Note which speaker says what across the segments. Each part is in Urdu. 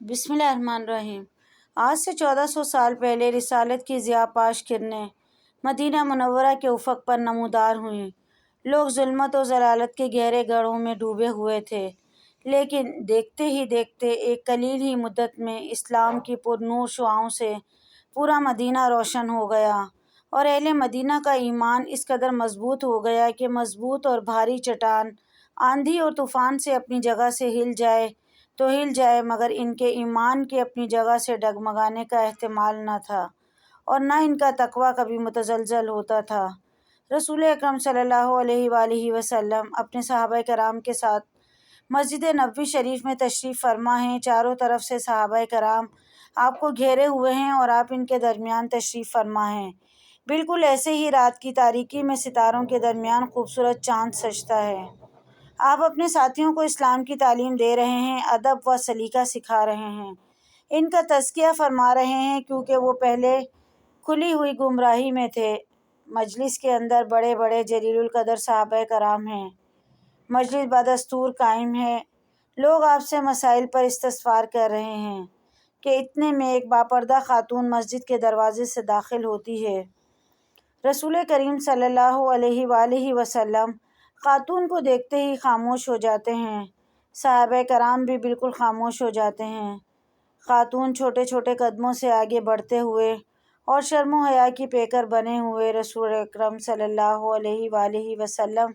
Speaker 1: بسم اللہ الرحمن الرحیم۔ آج سے 1400 سال پہلے رسالت کی ضیاء پاش کرنیں مدینہ منورہ کے افق پر نمودار ہوئیں۔ لوگ ظلمت و ضلالت کے گہرے گڑھوں میں ڈوبے ہوئے تھے، لیکن دیکھتے ہی دیکھتے ایک قلیل ہی مدت میں اسلام کی پرنور شعاعوں سے پورا مدینہ روشن ہو گیا، اور اہل مدینہ کا ایمان اس قدر مضبوط ہو گیا کہ مضبوط اور بھاری چٹان آندھی اور طوفان سے اپنی جگہ سے ہل جائے تو ہل جائے، مگر ان کے ایمان کے اپنی جگہ سے ڈگمگانے کا احتمال نہ تھا، اور نہ ان کا تقویٰ کبھی متزلزل ہوتا تھا۔ رسول اکرم صلی اللہ علیہ وآلہ وسلم اپنے صحابہ کرام کے ساتھ مسجد نبوی شریف میں تشریف فرما ہیں۔ چاروں طرف سے صحابہ کرام آپ کو گھیرے ہوئے ہیں اور آپ ان کے درمیان تشریف فرما ہیں۔ بالکل ایسے ہی رات کی تاریکی میں ستاروں کے درمیان خوبصورت چاند سجتا ہے۔ آپ اپنے ساتھیوں کو اسلام کی تعلیم دے رہے ہیں، ادب و سلیقہ سکھا رہے ہیں، ان کا تزکیہ فرما رہے ہیں، کیونکہ وہ پہلے کھلی ہوئی گمراہی میں تھے۔ مجلس کے اندر بڑے بڑے جلیل القدر صحابہ کرام ہیں۔ مجلس بدستور قائم ہے۔ لوگ آپ سے مسائل پر استفسار کر رہے ہیں کہ اتنے میں ایک باپردہ خاتون مسجد کے دروازے سے داخل ہوتی ہے۔ رسول کریم صلی اللہ علیہ وآلہ وسلم خاتون کو دیکھتے ہی خاموش ہو جاتے ہیں۔ صحابہ کرام بھی بالکل خاموش ہو جاتے ہیں۔ خاتون چھوٹے چھوٹے قدموں سے آگے بڑھتے ہوئے اور شرم و حیا کی پیکر بنے ہوئے رسول اکرم صلی اللہ علیہ وآلہ وسلم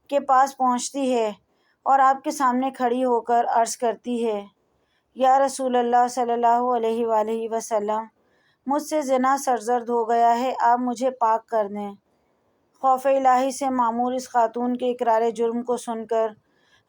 Speaker 1: کے پاس پہنچتی ہے اور آپ کے سامنے کھڑی ہو کر عرض کرتی ہے، یا رسول اللہ صلی اللہ علیہ وآلہ وسلم، مجھ سے زنا سرزد ہو گیا ہے، آپ مجھے پاک کر دیں۔ خوف الہی سے معمور اس خاتون کے اقرار جرم کو سن کر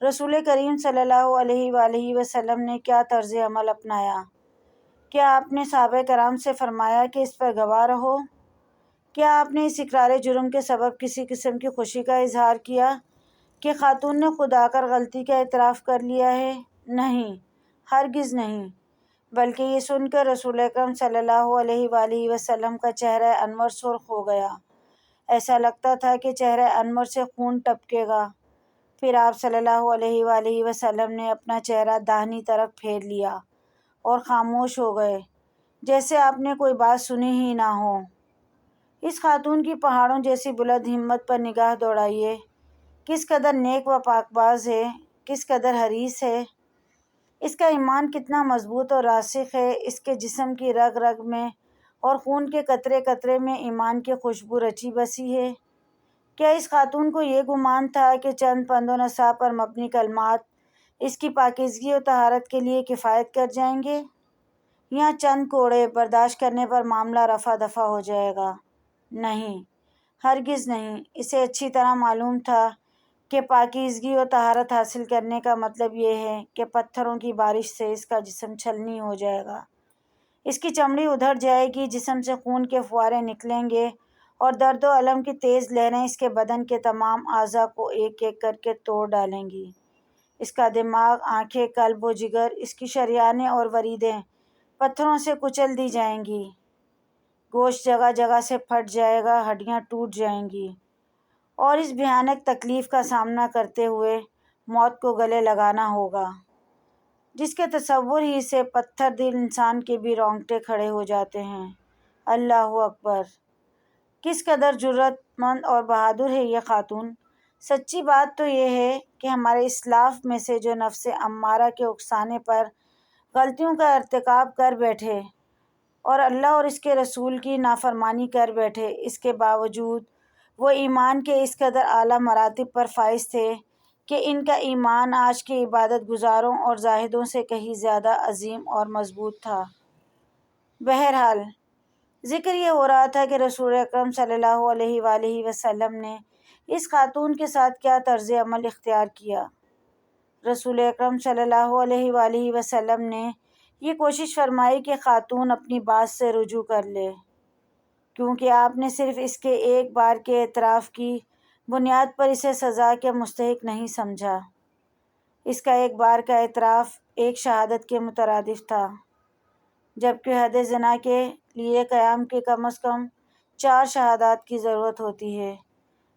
Speaker 1: رسول کریم صلی اللہ علیہ وآلہ وسلم نے کیا طرز عمل اپنایا؟ کیا آپ نے صحابہ کرام سے فرمایا کہ اس پر گواہ رہو؟ کیا آپ نے اس اقرار جرم کے سبب کسی قسم کی خوشی کا اظہار کیا کہ خاتون نے خود آ کر غلطی کا اعتراف کر لیا ہے؟ نہیں، ہرگز نہیں، بلکہ یہ سن کر رسول اکرم صلی اللہ علیہ وآلہ وسلم کا چہرہ انور سرخ ہو گیا۔ ایسا لگتا تھا کہ چہرہ انور سے خون ٹپکے گا۔ پھر آپ صلی اللہ علیہ وآلہ وسلم نے اپنا چہرہ داہنی طرف پھیر لیا اور خاموش ہو گئے، جیسے آپ نے کوئی بات سنی ہی نہ ہو۔ اس خاتون کی پہاڑوں جیسی بلند ہمت پر نگاہ دوڑائیے۔ کس قدر نیک و پاک باز ہے، کس قدر حریص ہے، اس کا ایمان کتنا مضبوط اور راسخ ہے، اس کے جسم کی رگ رگ میں اور خون کے قطرے قطرے میں ایمان کی خوشبو رچی بسی ہے۔ کیا اس خاتون کو یہ گمان تھا کہ چند پند و نصاب پر مبنی کلمات اس کی پاکیزگی و طہارت کے لیے کفایت کر جائیں گے، یا چند کوڑے برداشت کرنے پر معاملہ رفع دفع ہو جائے گا؟ نہیں، ہرگز نہیں۔ اسے اچھی طرح معلوم تھا کہ پاکیزگی و طہارت حاصل کرنے کا مطلب یہ ہے کہ پتھروں کی بارش سے اس کا جسم چھلنی ہو جائے گا، اس کی چمڑی ادھڑ جائے گی، جسم سے خون کے فوارے نکلیں گے اور درد و الم کی تیز لہریں اس کے بدن کے تمام اعضاء کو ایک ایک کر کے توڑ ڈالیں گی۔ اس کا دماغ، آنکھیں، قلب و جگر، اس کی شریانیں اور وریدیں پتھروں سے کچل دی جائیں گی، گوشت جگہ جگہ سے پھٹ جائے گا، ہڈیاں ٹوٹ جائیں گی، اور اس بھیانک تکلیف کا سامنا کرتے ہوئے موت کو گلے لگانا ہوگا، جس کے تصور ہی سے پتھر دل انسان کے بھی رونگٹے کھڑے ہو جاتے ہیں۔ اللہ اکبر! کس قدر جرأت مند اور بہادر ہے یہ خاتون! سچی بات تو یہ ہے کہ ہمارے اسلاف میں سے جو نفس امارہ کے اکسانے پر غلطیوں کا ارتکاب کر بیٹھے اور اللہ اور اس کے رسول کی نافرمانی کر بیٹھے، اس کے باوجود وہ ایمان کے اس قدر اعلیٰ مراتب پر فائز تھے کہ ان کا ایمان آج کے عبادت گزاروں اور زاہدوں سے کہیں زیادہ عظیم اور مضبوط تھا۔ بہرحال، ذکر یہ ہو رہا تھا کہ رسول اکرم صلی اللہ علیہ وآلہ وسلم نے اس خاتون کے ساتھ کیا طرز عمل اختیار کیا۔ رسول اکرم صلی اللہ علیہ وآلہ وسلم نے یہ کوشش فرمائی کہ خاتون اپنی بات سے رجوع کر لے، کیونکہ آپ نے صرف اس کے ایک بار کے اعتراف کی بنیاد پر اسے سزا کے مستحق نہیں سمجھا۔ اس کا ایک بار کا اعتراف ایک شہادت کے مترادف تھا، جبکہ حد زنا کے لیے قیام کے کم از کم 4 شہادات کی ضرورت ہوتی ہے،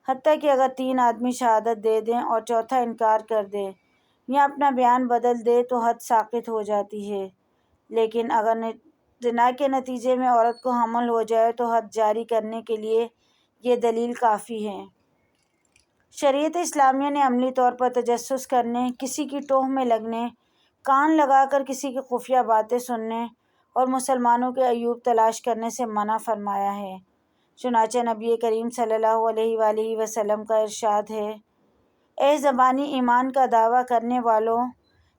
Speaker 1: حتیٰ کہ اگر 3 آدمی شہادت دے دیں اور چوتھا انکار کر دے یا اپنا بیان بدل دے تو حد ساقط ہو جاتی ہے۔ لیکن اگر زنا کے نتیجے میں عورت کو حمل ہو جائے تو حد جاری کرنے کے لیے یہ دلیل کافی ہے۔ شریعت اسلامیہ نے عملی طور پر تجسس کرنے، کسی کی ٹوہ میں لگنے، کان لگا کر کسی کی خفیہ باتیں سننے اور مسلمانوں کے عیوب تلاش کرنے سے منع فرمایا ہے۔ چنانچہ نبی کریم صلی اللہ علیہ وآلہ وسلم کا ارشاد ہے: اے زبانی ایمان کا دعویٰ کرنے والوں،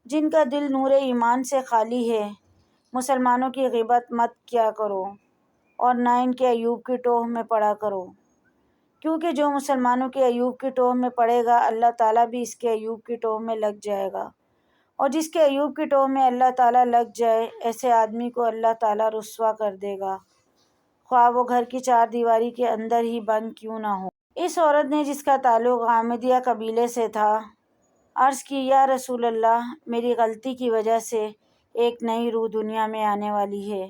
Speaker 1: جن کا دل نور ایمان سے خالی ہے، مسلمانوں کی غیبت مت کیا کرو اور نہ ان کے عیوب کی ٹوہ میں پڑا کرو، کیونکہ جو مسلمانوں کے عیوب کی ٹوہ میں پڑے گا اللہ تعالیٰ بھی اس کے عیوب کی ٹوہ میں لگ جائے گا، اور جس کے عیوب کی ٹوہ میں اللہ تعالیٰ لگ جائے ایسے آدمی کو اللہ تعالیٰ رسوا کر دے گا، خواہ وہ گھر کی چار دیواری کے اندر ہی بند کیوں نہ ہو۔ اس عورت نے، جس کا تعلق غامدیہ قبیلے سے تھا، عرض کی: یا رسول اللہ، میری غلطی کی وجہ سے ایک نئی روح دنیا میں آنے والی ہے،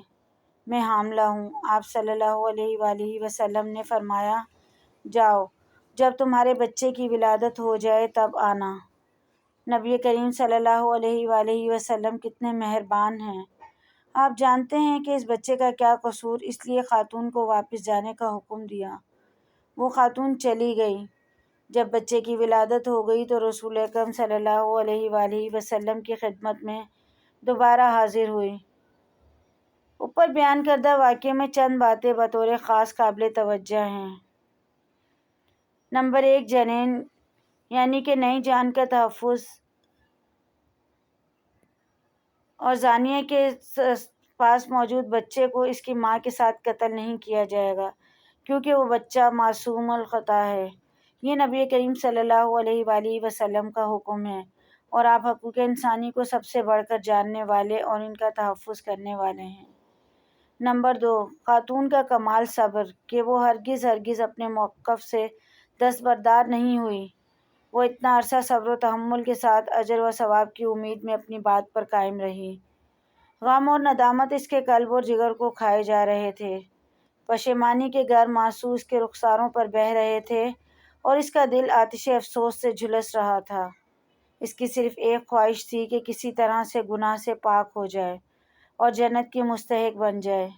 Speaker 1: میں حاملہ ہوں۔ آپ صلی اللہ علیہ وآلہ وسلم نے فرمایا: جاؤ، جب تمہارے بچے کی ولادت ہو جائے تب آنا۔ نبی کریم صلی اللہ علیہ وآلہ وسلم کتنے مہربان ہیں۔ آپ جانتے ہیں کہ اس بچے کا کیا قصور، اس لیے خاتون کو واپس جانے کا حکم دیا۔ وہ خاتون چلی گئی۔ جب بچے کی ولادت ہو گئی تو رسول اکرم صلی اللہ علیہ وآلہ وسلم کی خدمت میں دوبارہ حاضر ہوئی۔ اوپر بیان کردہ واقعے میں چند باتیں بطور خاص قابل توجہ ہیں۔ نمبر 1، جنین یعنی کہ نئی جان کا تحفظ، اور زانیہ کے پاس موجود بچے کو اس کی ماں کے ساتھ قتل نہیں کیا جائے گا، کیونکہ وہ بچہ معصوم الخطا ہے۔ یہ نبی کریم صلی اللہ علیہ وآلہ وسلم کا حکم ہے، اور آپ حقوق انسانی کو سب سے بڑھ کر جاننے والے اور ان کا تحفظ کرنے والے ہیں۔ نمبر 2، خاتون کا کمال صبر، کہ وہ ہرگز اپنے موقف سے دستبردار نہیں ہوئی۔ وہ اتنا عرصہ صبر و تحمل کے ساتھ اجر و ثواب کی امید میں اپنی بات پر قائم رہی۔ غم اور ندامت اس کے قلب اور جگر کو کھائے جا رہے تھے۔ پشیمانی کے گرم آنسو اس کے رخساروں پر بہہ رہے تھے اور اس کا دل آتش افسوس سے جھلس رہا تھا۔ اس کی صرف ایک خواہش تھی کہ کسی طرح سے گناہ سے پاک ہو جائے اور جنت کی مستحق بن جائے۔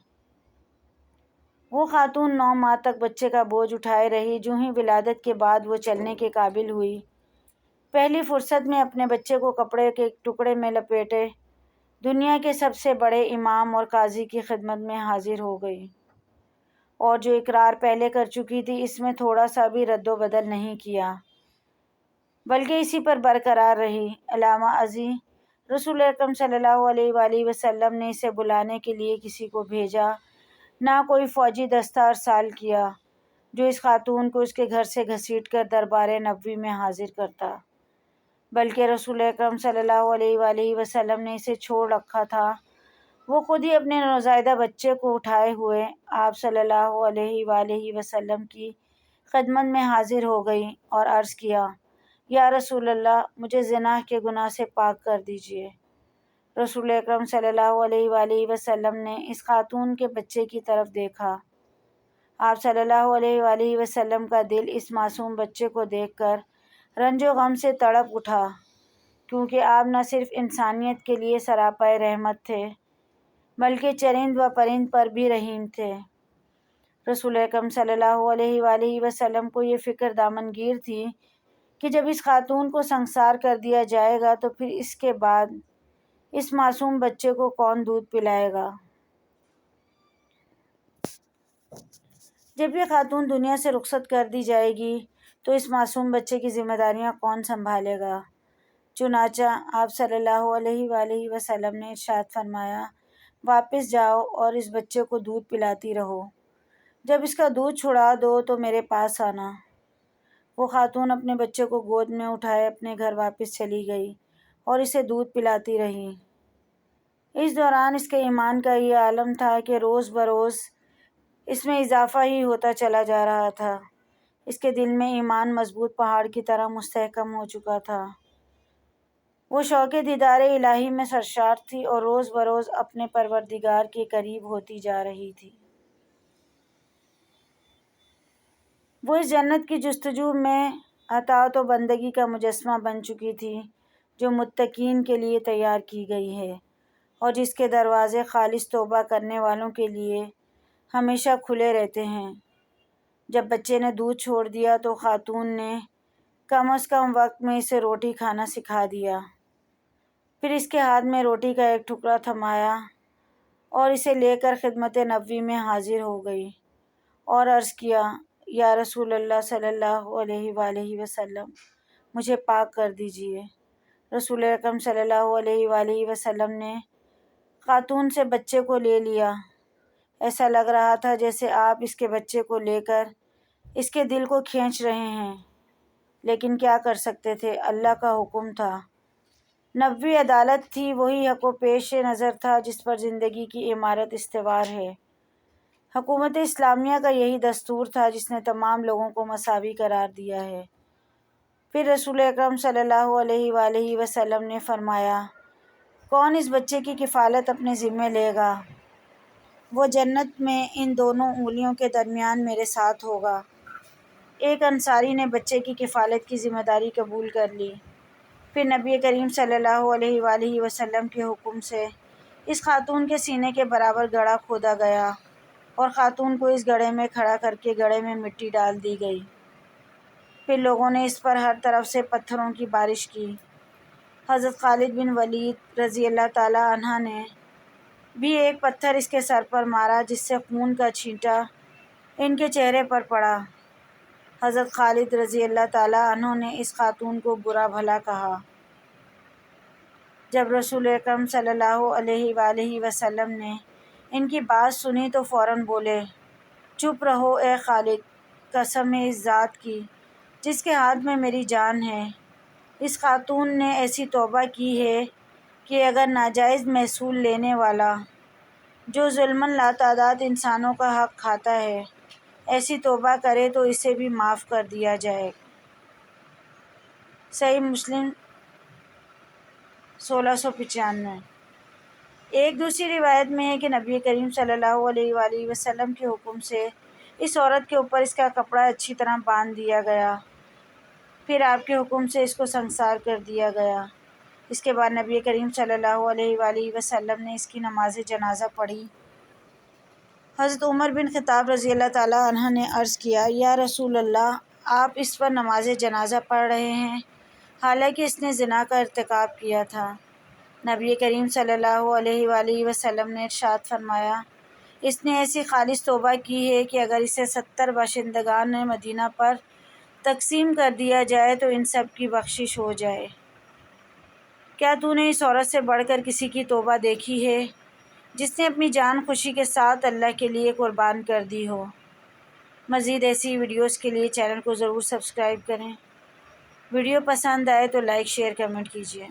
Speaker 1: وہ خاتون 9 ماہ تک بچے کا بوجھ اٹھائے رہی۔ جو ہی ولادت کے بعد وہ چلنے کے قابل ہوئی، پہلی فرصت میں اپنے بچے کو کپڑے کے ایک ٹکڑے میں لپیٹے دنیا کے سب سے بڑے امام اور قاضی کی خدمت میں حاضر ہو گئی، اور جو اقرار پہلے کر چکی تھی اس میں تھوڑا سا بھی رد و بدل نہیں کیا، بلکہ اسی پر برقرار رہی۔ علامہ ازیں، رسول اکرم صلی اللہ علیہ وآلہ وسلم نے اسے بلانے کے لیے کسی کو بھیجا، نہ کوئی فوجی دستہ ارسال کیا جو اس خاتون کو اس کے گھر سے گھسیٹ کر دربار نبوی میں حاضر کرتا، بلکہ رسول اکرم صلی اللہ علیہ وآلہ وسلم نے اسے چھوڑ رکھا تھا۔ وہ خود ہی اپنے نوزائیدہ بچے کو اٹھائے ہوئے آپ صلی اللہ علیہ وآلہ وسلم کی خدمت میں حاضر ہو گئی اور عرض کیا: یا رسول اللہ، مجھے زنا کے گناہ سے پاک کر دیجیے۔ رسول اکرم صلی اللہ علیہ وآلہ وسلم نے اس خاتون کے بچے کی طرف دیکھا۔ آپ صلی اللہ علیہ وآلہ وسلم کا دل اس معصوم بچے کو دیکھ کر رنج و غم سے تڑپ اٹھا، کیونکہ آپ نہ صرف انسانیت کے لیے سراپائے رحمت تھے بلکہ چرند و پرند پر بھی رحیم تھے۔ رسول اکرم صلی اللہ علیہ وآلہ وسلم کو یہ فکر دامنگیر تھی کہ جب اس خاتون کو سنسار کر دیا جائے گا تو پھر اس کے بعد اس معصوم بچے کو کون دودھ پلائے گا؟ جب یہ خاتون دنیا سے رخصت کر دی جائے گی تو اس معصوم بچے کی ذمہ داریاں کون سنبھالے گا؟ چنانچہ آپ صلی اللہ علیہ وآلہ وسلم نے ارشاد فرمایا: واپس جاؤ اور اس بچے کو دودھ پلاتی رہو، جب اس کا دودھ چھڑا دو تو میرے پاس آنا۔ وہ خاتون اپنے بچے کو گود میں اٹھائے اپنے گھر واپس چلی گئی اور اسے دودھ پلاتی رہی۔ اس دوران اس کے ایمان کا یہ عالم تھا کہ روز بروز اس میں اضافہ ہی ہوتا چلا جا رہا تھا۔ اس کے دل میں ایمان مضبوط پہاڑ کی طرح مستحکم ہو چکا تھا۔ وہ شوق دیدار الہی میں سرشار تھی اور روز بروز اپنے پروردگار کے قریب ہوتی جا رہی تھی۔ وہ اس جنت کی جستجو میں اطاعت و بندگی کا مجسمہ بن چکی تھی جو متقین کے لیے تیار کی گئی ہے، اور جس کے دروازے خالص توبہ کرنے والوں کے لیے ہمیشہ کھلے رہتے ہیں۔ جب بچے نے دودھ چھوڑ دیا تو خاتون نے کم از کم وقت میں اسے روٹی کھانا سکھا دیا۔ پھر اس کے ہاتھ میں روٹی کا ایک ٹکڑا تھمایا اور اسے لے کر خدمت نبوی میں حاضر ہو گئی اور عرض کیا، یا رسول اللہ صلی اللہ علیہ وآلہ وسلم، مجھے پاک کر دیجیے۔ رسول اکرم صلی اللہ علیہ وآلہ وسلم نے خاتون سے بچے کو لے لیا۔ ایسا لگ رہا تھا جیسے آپ اس کے بچے کو لے کر اس کے دل کو کھینچ رہے ہیں، لیکن کیا کر سکتے تھے، اللہ کا حکم تھا۔ نبوی عدالت تھی، وہی حق و پیش نظر تھا جس پر زندگی کی عمارت استوار ہے۔ حکومت اسلامیہ کا یہی دستور تھا جس نے تمام لوگوں کو مساوی قرار دیا ہے۔ پھر رسول اکرم صلی اللہ علیہ وآلہ وسلم نے فرمایا، کون اس بچے کی کفالت اپنے ذمہ لے گا، وہ جنت میں ان دونوں انگلیوں کے درمیان میرے ساتھ ہوگا۔ ایک انصاری نے بچے کی کفالت کی ذمہ داری قبول کر لی۔ پھر نبی کریم صلی اللہ علیہ وآلہ وسلم کے حکم سے اس خاتون کے سینے کے برابر گڑھا کھودا گیا اور خاتون کو اس گڑھے میں کھڑا کر کے گڑھے میں مٹی ڈال دی گئی۔ پھر لوگوں نے اس پر ہر طرف سے پتھروں کی بارش کی۔ حضرت خالد بن ولید رضی اللہ تعالی عنہ نے بھی ایک پتھر اس کے سر پر مارا جس سے خون کا چھینٹا ان کے چہرے پر پڑا۔ حضرت خالد رضی اللہ تعالی عنہ نے اس خاتون کو برا بھلا کہا۔ جب رسول اکرم صلی اللہ علیہ وآلہ وسلم نے ان کی بات سنی تو فوراً بولے، چپ رہو اے خالد، قسم ہے اس ذات کی جس کے ہاتھ میں میری جان ہے، اس خاتون نے ایسی توبہ کی ہے کہ اگر ناجائز محصول لینے والا جو ظلماً لاتعداد انسانوں کا حق کھاتا ہے ایسی توبہ کرے تو اسے بھی معاف کر دیا جائے۔ صحیح مسلم 1695۔ ایک دوسری روایت میں ہے کہ نبی کریم صلی اللہ علیہ وآلہ وسلم کے حکم سے اس عورت کے اوپر اس کا کپڑا اچھی طرح باندھ دیا گیا، پھر آپ کے حکم سے اس کو سنگسار کر دیا گیا۔ اس کے بعد نبی کریم صلی اللہ علیہ وآلہ وسلم نے اس کی نماز جنازہ پڑھی۔ حضرت عمر بن خطاب رضی اللہ تعالی عنہ نے عرض کیا، یا رسول اللہ، آپ اس پر نماز جنازہ پڑھ رہے ہیں حالانکہ اس نے زنا کا ارتکاب کیا تھا۔ نبی کریم صلی اللہ علیہ وآلہ وسلم نے ارشاد فرمایا، اس نے ایسی خالص توبہ کی ہے کہ اگر اسے 70 باشندگان مدینہ پر تقسیم کر دیا جائے تو ان سب کی بخشش ہو جائے۔ کیا تو نے اس عورت سے بڑھ کر کسی کی توبہ دیکھی ہے جس نے اپنی جان خوشی کے ساتھ اللہ کے لیے قربان کر دی ہو؟ مزید ایسی ویڈیوز کے لیے چینل کو ضرور سبسکرائب کریں۔ ویڈیو پسند آئے تو لائک، شیئر، کمنٹ کیجیے۔